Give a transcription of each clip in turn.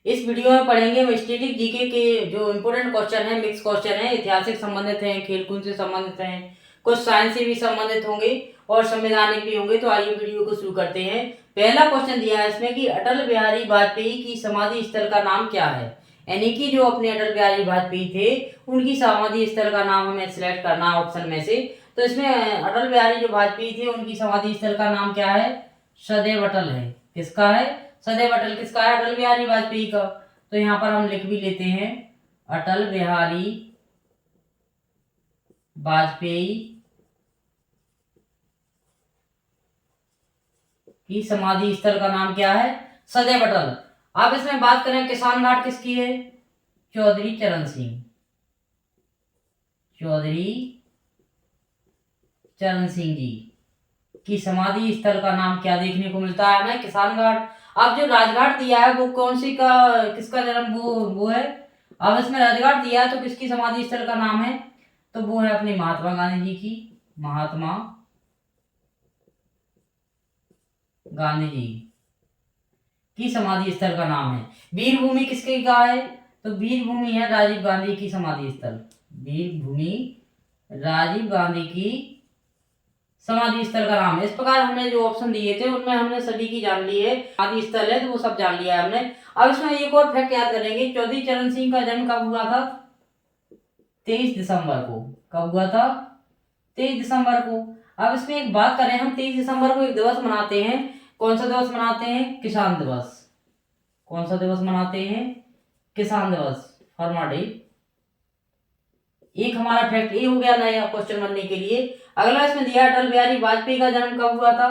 इस वीडियो में पढ़ेंगे हम स्टैटिक जीके के जो इम्पोर्टेंट क्वेश्चन है, मिक्स क्वेश्चन है, ऐतिहासिक संबंधित हैं, खेलकूद से संबंधित हैं, कुछ साइंस से भी संबंधित होंगे और संवैधानिक भी होंगे। तो आइए वीडियो को शुरू करते हैं। पहला क्वेश्चन दिया है इसमें कि अटल बिहारी वाजपेयी की समाधि स्थल का नाम क्या है। यानी कि जो अपने अटल बिहारी वाजपेयी थे उनकी समाधि स्थल का नाम हमें सिलेक्ट करना है ऑप्शन में से। तो इसमें अटल बिहारी जो वाजपेयी थे उनकी समाधि स्थल का नाम क्या है? सदैव अटल है। किसका है? सदैव अटल। किसका है? अटल बिहारी वाजपेयी का। तो यहाँ पर हम लिख भी लेते हैं अटल बिहारी वाजपेयी की समाधि स्थल का नाम क्या है? सदैव अटल। अब इसमें बात करें किसान घाट किसकी है? चौधरी चरण सिंह। चौधरी चरण सिंह जी की समाधि स्थल का नाम क्या देखने को मिलता है हमें? किसान घाट। अब जो राजघाट दिया है वो कौन सी का किसका जन्म वो है? अब इसमें राजघाट दिया है तो किसकी समाधि स्थल का नाम है? तो वो है अपनी महात्मा गांधी जी की। महात्मा गांधी जी की समाधि स्थल का नाम है। वीर भूमि किसकी का है? तो वीर भूमि है राजीव गांधी की समाधि स्थल। वीर भूमि राजीव गांधी की समाधि स्थल का नाम है। इस प्रकार हमने जो ऑप्शन दिए थे उनमें हमने सभी की जान ली है। समाधि स्थल है तो वो सब जान लिया है हमने। अब इसमें एक और फैक्ट याद करेंगे। चौधरी चरण सिंह का जन्म कब हुआ था? 23 दिसंबर को। कब हुआ था? 23 दिसंबर को। अब इसमें एक बात करें, हम 23 दिसंबर को एक दिवस मनाते हैं। कौन सा दिवस मनाते हैं? किसान दिवस। कौन सा दिवस मनाते हैं? किसान दिवस, फार्मर डे। एक हमारा फैक्ट ये हो गया नया क्वेश्चन बनने के लिए। अगला इसमें दिया अटल बिहारी वाजपेयी का जन्म कब हुआ था?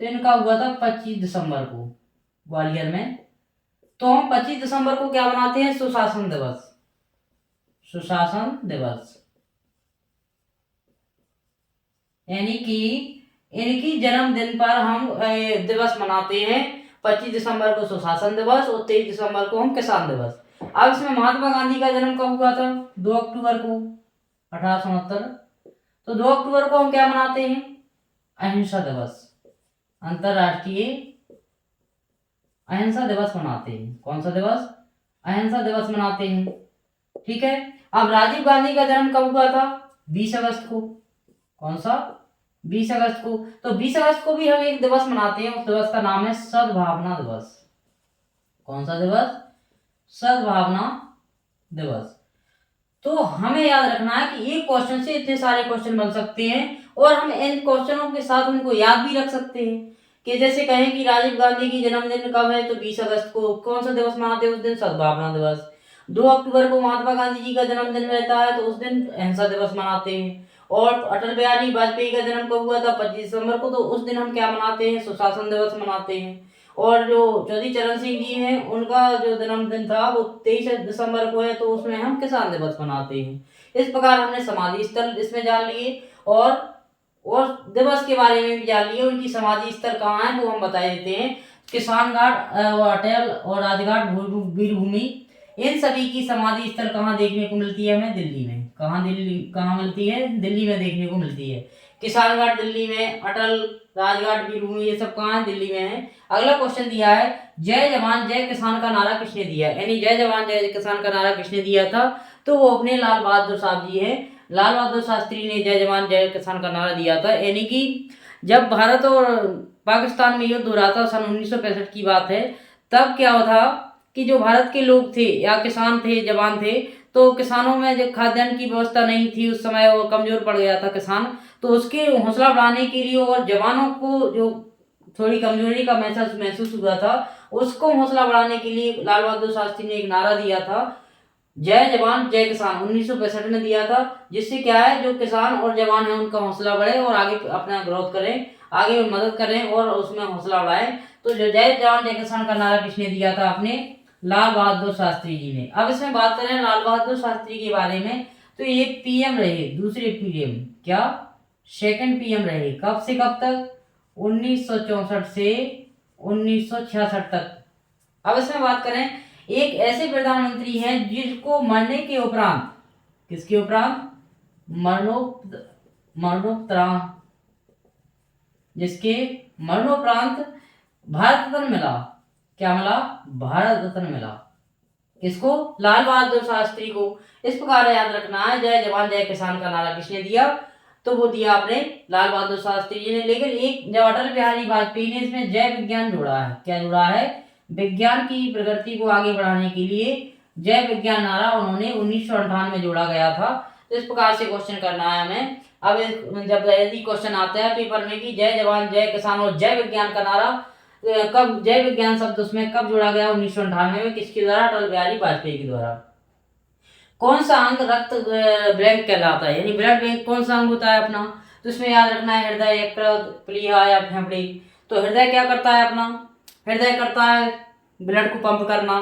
तो इनका हुआ था 25 दिसंबर को ग्वालियर में। तो हम 25 दिसंबर को क्या मनाते हैं? सुशासन दिवस। सुशासन दिवस यानी कि इनकी जन्मदिन पर हम दिवस मनाते हैं। 25 दिसंबर को सुशासन दिवस और 23 दिसंबर को हम किसान दिवस। अब इसमें महात्मा गांधी का जन्म कब हुआ था? 2 अक्टूबर को 1869। तो 2 अक्टूबर को हम क्या मनाते हैं? अहिंसा दिवस। अंतरराष्ट्रीय अहिंसा दिवस मनाते हैं। कौन सा दिवस? अहिंसा दिवस मनाते हैं। ठीक है। अब राजीव गांधी का जन्म कब हुआ था? 20 अगस्त को। कौन सा? 20 अगस्त को। तो 20 अगस्त को भी हम एक दिवस मनाते हैं। उस दिवस का नाम है सद्भावना दिवस। कौन सा दिवस? सद्भावना दिवस। तो हमें याद रखना है कि एक क्वेश्चन से इतने सारे क्वेश्चन बन सकते हैं और हम इन क्वेश्चनों के साथ उनको याद भी रख सकते हैं। कि जैसे कहें कि राजीव गांधी की जन्मदिन कब है? तो 20 अगस्त को। कौन सा दिवस मनाते हैं उस दिन? सद्भावना दिवस। 2 अक्टूबर को महात्मा गांधी जी का जन्मदिन रहता है तो उस दिन अहिंसा दिवस मनाते हैं। और अटल बिहारी वाजपेयी का जन्म कब हुआ था? 25 दिसंबर को। तो उस दिन हम क्या मनाते हैं? सुशासन दिवस मनाते हैं। और जो चौधरी चरण सिंह जी हैं उनका जो जन्मदिन था वो 23 दिसंबर को है तो उसमें हम किसान दिवस मनाते हैं। इस प्रकार हमने समाधि स्थल इसमें जान लिए और दिवस के बारे में भी जान लिए। उनकी समाधि स्थल कहाँ है वो हम बता देते हैं। किसान घाट, अटल और राजघाट, वीर भूमि, इन सभी की समाधि स्थल कहाँ देखने को मिलती है हमें? दिल्ली में। कहाँ मिलती है? दिल्ली में देखने को मिलती है। किसान घाट दिल्ली में, अटल, राजघाट, वीर भूमि ये सब कहाँ है? दिल्ली में है। अगला क्वेश्चन दिया है जय जवान जय किसान का नारा किसने दिया? यानी जय जवान जय किसान का नारा किसने दिया था? तो वो अपने लाल बहादुर साहब जी है। लाल बहादुर शास्त्री ने जय जवान जय किसान का नारा दिया था। यानी कि जब भारत और पाकिस्तान में युद्ध हो रहा था, सन 1965 की बात है, तब क्या था कि जो भारत के लोग थे या किसान थे, जवान थे, तो किसानों में जो खाद्यान्न की व्यवस्था नहीं थी उस समय, वो कमजोर पड़ गया था किसान। तो उसके हौसला बढ़ाने के लिए और जवानों को जो थोड़ी कमजोरी का महसूस हुआ था, उसको हौसला बढ़ाने के लिए लाल बहादुर शास्त्री ने एक नारा दिया था, जय जवान जय किसान। 1965 में दिया था। जिससे क्या है, जो किसान और जवान है उनका हौसला बढ़े और आगे अपना ग्रोथ करें, आगे मदद करें और उसमें हौसला बढ़ाएं। तो जो जय जवान जय किसान का नारा किसने दिया था? अपने लाल बहादुर शास्त्री जी ने। अब इसमें बात करें लाल बहादुर शास्त्री के बारे में, तो ये पीएम रहे, दूसरे पीएम, क्या सेकंड पीएम रहे। कब से कब तक? 1964 से 1966 तक। अब इसमें बात करें, एक ऐसे प्रधानमंत्री हैं जिसको मरने के उपरांत, किसके उपरांत? मरणोपरांत, जिसके मरणोपरांत भारत रत्न मिला। क्या मिला? भारत रत्न मिला। किसको? लाल बहादुर शास्त्री को। इस प्रकार याद रखना है, जय जवान जय किसान का नारा किसने दिया? तो वो दिया आपने लाल बहादुर शास्त्री जी ने। लेकिन एक जब अटल बिहारी वाजपेयी ने इसमें जय विज्ञान जोड़ा है, क्या जोड़ा है? विज्ञान की प्रगति को आगे बढ़ाने के लिए जय विज्ञान नारा उन्होंने 1998 में जोड़ा गया था। तो इस प्रकार से क्वेश्चन करना है हमें। अब जब यदि क्वेश्चन आता है पेपर में कि जय जवान जय किसान और जय विज्ञान का नारा कब, जय विज्ञान शब्द उसमें कब जोड़ा गया? 1998 में। किसके द्वारा? अटल बिहारी वाजपेयी के द्वारा। कौन सा अंग रक्त बैंक कहलाता है, यानी ब्लड बैंक कौन सा अंग होता है अपना? तो इसमें याद रखना है हृदय, यकृत, प्लीहा या फेफड़े। तो हृदय क्या करता है अपना? हृदय करता है ब्लड को पंप करना।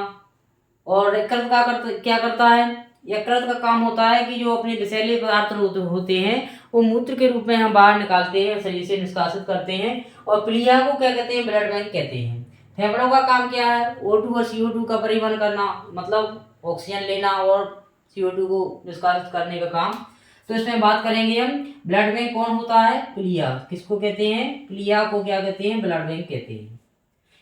और यकृत क्या करता है? यकृत का काम होता है कि जो अपने विषैले पदार्थ होते हैं वो मूत्र के रूप में हम बाहर निकालते हैं, शरीर से निष्कासित करते हैं। और प्लीहा को क्या कहते हैं? ब्लड बैंक कहते हैं। फेफड़ों का काम क्या है? O2 और CO2 का परिवहन करना, मतलब ऑक्सीजन लेना और CO2 को निष्कासित करने का काम। तो इसमें बात करेंगे हम ब्लड बैंक कौन होता है? प्लीहा। किसको कहते हैं? प्लीहा को क्या कहते हैं? ब्लड बैंक कहते हैं।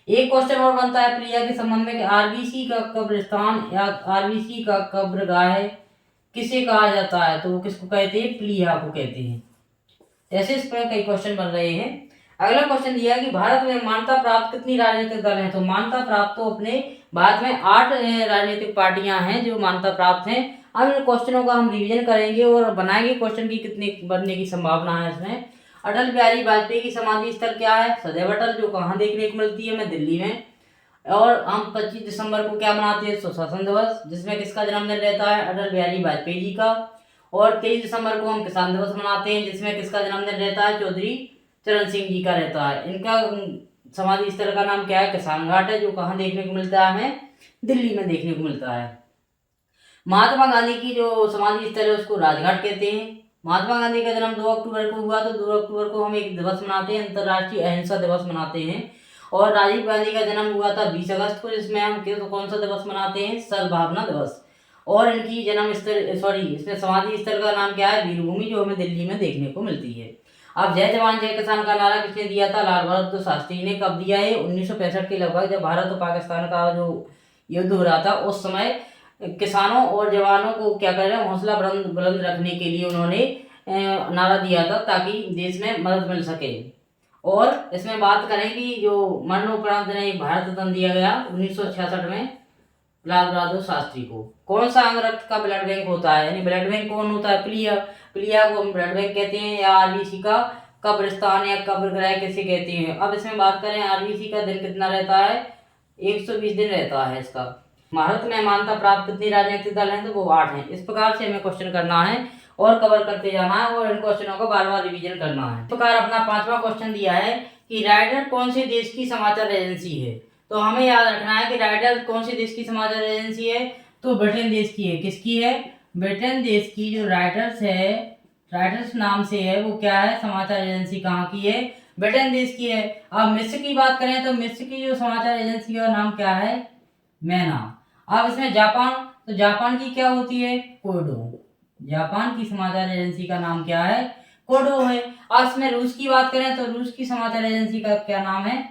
एक क्वेश्चन और बनता है प्लीहा के संबंध में कि आरबीसी का कब्रिस्तान या आरबीसी का कब्रगाह किसे कहा जाता है? तो वो किसको कहते हैं? प्लीहा को कहते हैं। ऐसे इस पर कई क्वेश्चन बन रहे हैं। अगला क्वेश्चन दिया है कि भारत में मान्यता प्राप्त कितनी राजनीतिक दल हैं? तो मान्यता प्राप्त तो अपने भारत में 8 राजनीतिक पार्टियां हैं जो मान्यता प्राप्त हैं। अब इन क्वेश्चनों का हम रिवीजन करेंगे और बनाएंगे क्वेश्चन की कितनी बनने की संभावना है इसमें। अटल बिहारी वाजपेयी की समाधि स्थल क्या है? सदैव अटल, जो कहाँ देखने को मिलती है? हमें दिल्ली में। और हम 25 दिसंबर को क्या मनाते हैं? सुशासन दिवस, जिसमें किसका जन्मदिन रहता है? अटल बिहारी वाजपेयी जी का। और 23 दिसंबर को हम किसान दिवस मनाते हैं, जिसमें किसका जन्मदिन रहता है? चौधरी चरण सिंह जी का रहता है। इनका समाधि स्थल का नाम क्या है? किसान घाट है, जो कहाँ देखने को मिलता है? हमें दिल्ली में देखने को मिलता है। महात्मा गांधी की जो समाधि स्थल है उसको राजघाट कहते हैं। महात्मा गांधी का जन्म 2 अक्टूबर को हुआ, तो 2 अक्टूबर को हम एक दिवस मनाते हैं, अंतर्राष्ट्रीय अहिंसा दिवस मनाते हैं। और राजीव गांधी का जन्म हुआ था 20 अगस्त को, जिसमें हम तो कौन सा दिवस मनाते हैं? सद्भावना दिवस। और इनकी जन्म स्थल इसमें समाधि स्थल का नाम क्या है? वीरभूमि, जो हमें दिल्ली में देखने को मिलती है। अब जय जवान जय किसान का नारा किसने दिया था? लाल बहादुर शास्त्री ने। कब दिया है? 1965 के लगभग, जब भारत और पाकिस्तान का जो युद्ध हो रहा था उस समय किसानों और जवानों को क्या कर रहे हैं? हौसला बुलंद रखने के लिए उन्होंने नारा दिया था, ताकि देश में मदद मिल सके। और इसमें बात करें कि जो मरणोपरांत इन्हें भारत रत्न दिया गया 1966 में लाल बहादुर शास्त्री को। कौन सा अंग रक्त का ब्लड बैंक होता है, यानी ब्लड बैंक कौन होता है? प्लीहा। प्लीहा को हम ब्लड बैंक कहते हैं, या आरबीसी का कब्रिस्तान या कब्रगृह किसे कहते हैं? अब इसमें बात करें आरबीसी का दिन कितना रहता है? 120 दिन रहता है इसका। भारत में मान्यता प्राप्त कितनी राजनीतिक दल हैं? तो वो 8 हैं। इस प्रकार से हमें क्वेश्चन करना है और कवर करते जाना है और इन क्वेश्चनों को बार बार रिवीजन करना है। इस प्रकार अपना 5वां क्वेश्चन दिया है कि राइटर कौन से देश की समाचार एजेंसी है? तो हमें याद रखना है कि राइटर कौन से देश की समाचार एजेंसी है? तो ब्रिटेन देश की है। किसकी है? ब्रिटेन देश की जो राइटर्स है, राइटर्स नाम से है, वो क्या है? समाचार एजेंसी कहाँ की है? ब्रिटेन देश की है। अब मिस्र की बात करें तो मिस्र की जो समाचार एजेंसी का नाम क्या है? मैना। अब इसमें जापान, तो जापान की क्या होती है? कोडो। जापान की समाचार एजेंसी का नाम क्या है? कोडो है। अब इसमें रूस की बात करें तो रूस की समाचार एजेंसी का क्या नाम है?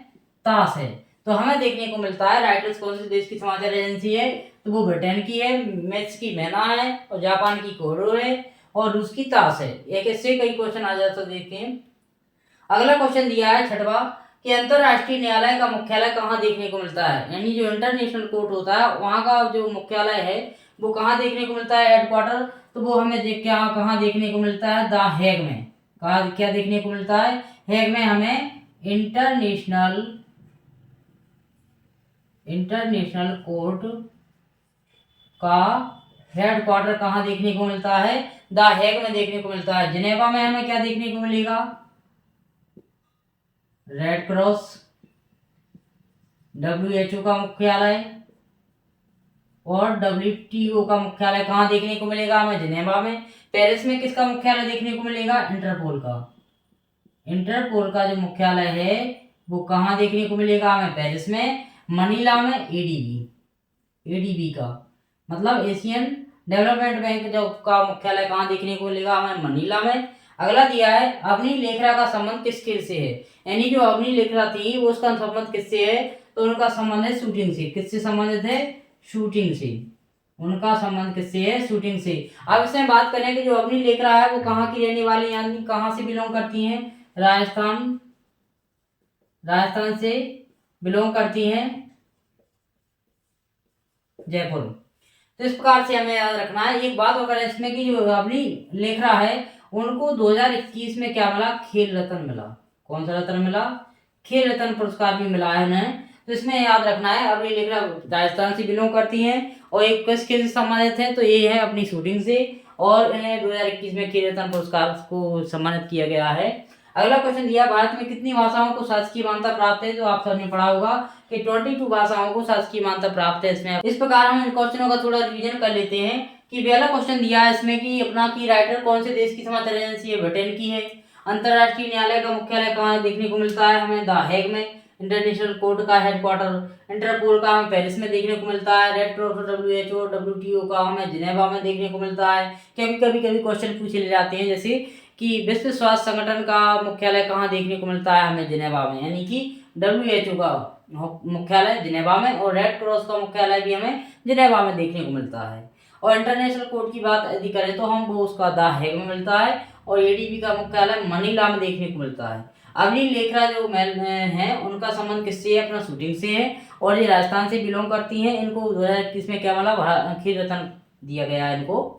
तास है। तो हमें देखने को मिलता है राइटर्स कौन से देश की समाचार एजेंसी है? तो वो ब्रिटेन की है, मिस्र की मैना है, और जापान की कोडो है, और रूस की तास है। एक इससे कई क्वेश्चन आ जाते देखते हैं। अगला क्वेश्चन दिया है 6वां कि अंतरराष्ट्रीय न्यायालय का मुख्यालय कहाँ देखने को मिलता है? यानी जो इंटरनेशनल कोर्ट होता है वहाँ का जो मुख्यालय है वो कहाँ देखने को मिलता है? हेडक्वार्टर। तो वो हमें कहाँ देखने को मिलता है? द हेग में। कहाँ क्या देखने को मिलता है? हेग में हमें इंटरनेशनल कोर्ट का हेडक्वार्टर कहाँ देखने को मिलता है? द हेग में देखने को मिलता है। जिनेवा में हमें क्या देखने को मिलेगा? Red cross. WHO का मुख्यालय और WTO का मुख्यालय कहाँ देखने को मिलेगा? हमें जिनेवा में। पेरिस में किसका मुख्यालय देखने को मिलेगा? इंटरपोल का। इंटरपोल का जो मुख्यालय है वो कहाँ देखने को मिलेगा? हमें पेरिस में। मनीला में एडीबी का मतलब एशियन डेवलपमेंट बैंक जो का मुख्यालय कहाँ देखने को मिलेगा? हमें मनीला में। अगला दिया है अवनी लेखरा का संबंध किसके से है? यानी जो अवनी लेखरा थी वो उसका संबंध किससे है? तो उनका संबंध है शूटिंग से। किससे संबंधित है? शूटिंग से। उनका संबंध किससे है? शूटिंग से। अब इसमें बात करें कि जो अवनी लिख रहा है वो कहाँ की रहने वाली, यानी कहाँ से बिलोंग करती हैं? राजस्थान से बिलोंग करती हैं, जयपुर। तो इस प्रकार से हमें याद रखना है। एक बात अगर इसमें कि जो अवनी लिख रहा है उनको 2021 में क्या मिला? खेल रत्न मिला। कौन सा रत्न मिला? खेल रत्न पुरस्कार भी मिला है उन्हें। तो इसमें याद रखना है अवनी लिख रहा राजस्थान से बिलोंग करती हैं और एक किसके से सम्मानित है? तो ये है अपनी शूटिंग से, और इन्हें 2021 में खेल रत्न पुरस्कार को सम्मानित किया गया है। अगला क्वेश्चन दिया, भारत में कितनी भाषाओं को शासकीय मान्यता प्राप्त है? तो आप सबने पढ़ा होगा कि 22 भाषाओं को शासकीय मान्यता प्राप्त है इसमें। इस प्रकार हम इन क्वेश्चनों का थोड़ा रिवीजन कर लेते हैं कि पहला क्वेश्चन दिया है इसमें कि अपना की राइटर कौन से देश की समाचार एजेंसी है? ब्रिटेन की है। अंतरराष्ट्रीय न्यायालय का मुख्यालय कहाँ देखने को मिलता है? हमें द हेग में। इंटरनेशनल कोर्ट का हेडक्वार्टर इंटरपोल का हमें पेरिस में देखने को मिलता है। रेड क्रॉस WHO WTO का हमें जिनेवा में देखने को मिलता है। कभी क्वेश्चन पूछे ले जाते हैं जैसे कि विश्व स्वास्थ्य संगठन का मुख्यालय कहाँ देखने को मिलता है? हमें जिनेवा में, यानी कि WHO का मुख्यालय जिनेवा में, और रेड क्रॉस का मुख्यालय भी हमें जिनेवा में देखने को मिलता है। और इंटरनेशनल कोर्ट की बात यदि करें तो हम वो उसका द हेग में मिलता है, और ADB का मुख्यालय मनीला में देखने को मिलता है। अवनी लेखरा जो मैल हैं उनका संबंध किससे है? अपना शूटिंग से है, और ये राजस्थान से बिलोंग करती हैं। इनको 2021 में क्या मिला? खेल रत्न दिया गया है इनको।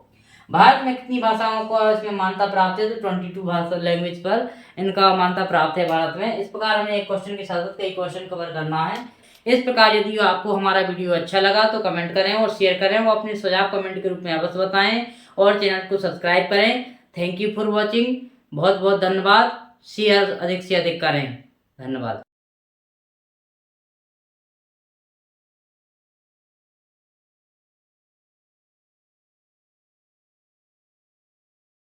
भारत में कितनी भाषाओं को इसमें मान्यता प्राप्त है? तो 22 भाषा लैंग्वेज पर इनका मान्यता प्राप्त है भारत में। इस प्रकार हमें एक क्वेश्चन के साथ कई क्वेश्चन कवर करना है। इस प्रकार यदि आपको हमारा वीडियो अच्छा लगा तो कमेंट करें और शेयर करें, वो अपने सुझाव कमेंट के रूप में अवश्य बताएं, और चैनल को सब्सक्राइब करें। Thank you for watching. बहुत बहुत धन्यवाद। शेयर अधिक से अधिक करें। धन्यवाद।